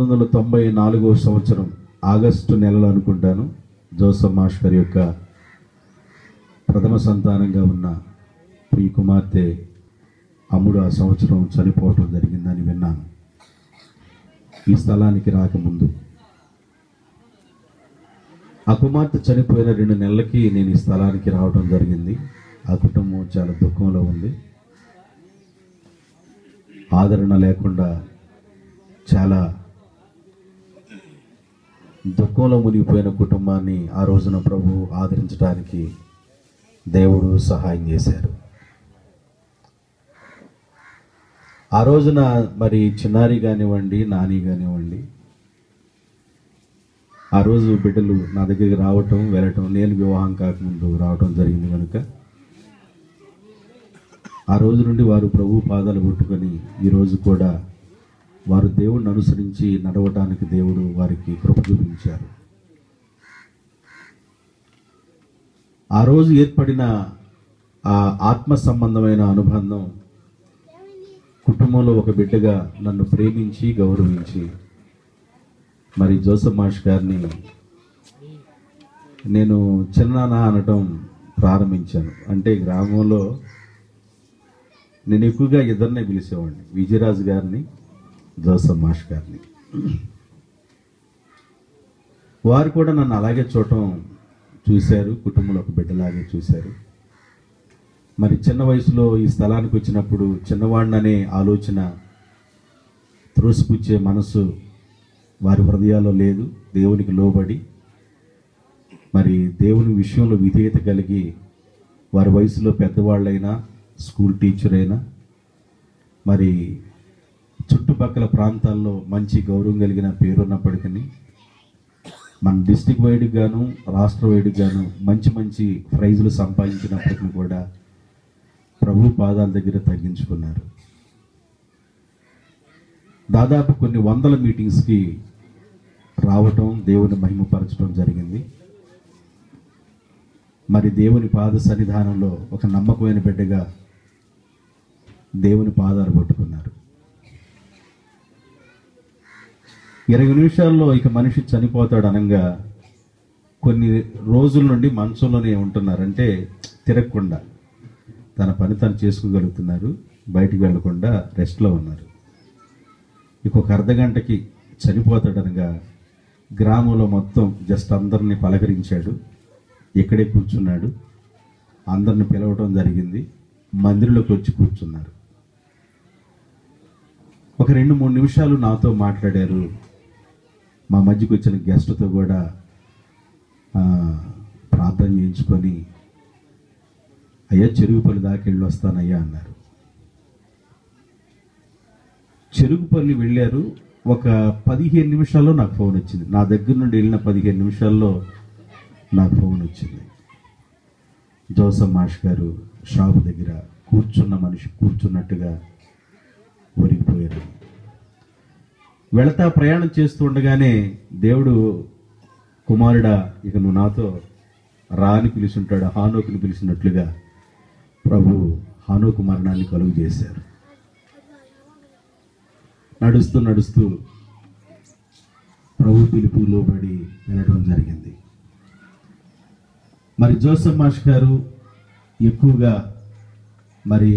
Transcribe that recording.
1994వ సంవత్సరం ఆగస్టు నెలలో అనుకుంటాను, జోసఫ్ మాష్ గారి యొక్క ప్రథమ సంతానంగా ఉన్న ప్రియ కుమార్తె అమ్ముడు ఆ సంవత్సరం చనిపోవటం జరిగిందని విన్నాను. ఈ స్థలానికి రాకముందు ఆ కుమార్తె చనిపోయిన 2 నెలలకి నేను ఈ స్థలానికి రావడం జరిగింది. ఆ కుటుంబం చాలా దుఃఖంలో ఉంది. ఆదరణ లేకుండా చాలా దుఃఖంలో మునిగిపోయిన కుటుంబాన్ని ఆ రోజున ప్రభు ఆదరించడానికి దేవుడు సహాయం చేశారు. ఆ రోజున మరి చిన్నారి కానివ్వండి, నాని కానివ్వండి, ఆ రోజు బిడ్డలు నా దగ్గరికి రావటం వెళ్ళటం, నేను వివాహం కాకముందు రావటం జరిగింది కనుక ఆ రోజు నుండి వారు ప్రభు పాదాలు పట్టుకొని ఈరోజు కూడా వారు దేవుడిని అనుసరించి నడవటానికి దేవుడు వారికి కృప చూపించారు. ఆ రోజు ఏర్పడిన ఆ ఆత్మ సంబంధమైన అనుబంధం కుటుంబంలో ఒక బిడ్డగా నన్ను ప్రేమించి గౌరవించి మరి జోసఫ్ మాష్ గారిని నేను చిన్నాన్న అనటం ప్రారంభించాను. అంటే గ్రామంలో నేను ఎక్కువగా ఇద్దరినే పిలిచేవాడిని, విజయరాజు గారిని, జోసఫ్ మాష్ గారిని. వారు కూడా నన్ను అలాగే చూశారు, కుటుంబంలో ఒక బిడ్డలాగే చూశారు. మరి చిన్న వయసులో ఈ స్థలానికి వచ్చినప్పుడు చిన్నవాడిననే ఆలోచన, త్రోసిపుచ్చే మనసు వారి హృదయాల్లో లేదు. దేవునికి లోబడి మరి దేవుని విషయంలో విధేయత కలిగి వారి వయసులో పెద్దవాళ్ళైనా, స్కూల్ టీచర్ అయినా, మరి చుట్టుపక్కల ప్రాంతాల్లో మంచి గౌరవం కలిగిన పేరున్నప్పటికీ మన డిస్ట్రిక్ట్ వైడ్కి గాను రాష్ట్ర వైడ్కి గాను మంచి మంచి ప్రైజులు సంపాదించినప్పటికీ కూడా ప్రభు పాదాల దగ్గర తగ్గించుకున్నారు. దాదాపు కొన్ని వందల మీటింగ్స్కి రావటం, దేవుని మహిమపరచడం జరిగింది. మరి దేవుని పాద సన్నిధానంలో ఒక నమ్మకమైన బిడ్డగా దేవుని పాదాలు పట్టుకున్నారు. 20 నిమిషాల్లో ఇక మనిషి చనిపోతాడు అనగా కొన్ని రోజుల నుండి మంచంలోనే ఉంటున్నారు. అంటే తిరగకుండా తన పని తను చేసుకోగలుగుతున్నారు, బయటికి వెళ్లకుండా రెస్ట్లో ఉన్నారు. ఇంకొక అర్ధగంటకి చనిపోతాడనగా గ్రామంలో మొత్తం జస్ట్ అందరినీ పలకరించాడు, ఇక్కడే కూర్చున్నాడు. అందరిని పిలవటం జరిగింది, మందిరంలోకి వచ్చి కూర్చున్నారు. ఒక 2-3 నిమిషాలు నాతో మాట్లాడారు. మా మధ్యకి వచ్చిన గెస్ట్తో కూడా ప్రార్థన చేయించుకొని, అయ్యా చెరుగుపల్లి దాకా వెళ్ళి వస్తానయ్యా అన్నారు. చెరుగుపల్లి వెళ్ళారు. ఒక 15 నిమిషాల్లో నాకు ఫోన్ వచ్చింది. నా దగ్గర నుండి వెళ్ళిన 15 నిమిషాల్లో నాకు ఫోన్ వచ్చింది. జోసఫ్ మాష్ గారు షాపు దగ్గర కూర్చున్న మనిషి కూర్చున్నట్టుగా ఒరిగిపోయారు. వెళతా ప్రయాణం చేస్తూ ఉండగానే దేవుడు, కుమారుడా ఇక నువ్వు నాతో రా అని పిలుచుంటాడు, హానోకుని పిలిచినట్లుగా ప్రభు హానోకు మరణాన్ని కలుగు చేశారు. నడుస్తూ నడుస్తూ ప్రభు పిలుపు లోబడి వెళ్ళడం జరిగింది. మరి జోసఫ్ మాష్ గారు ఎక్కువగా మరి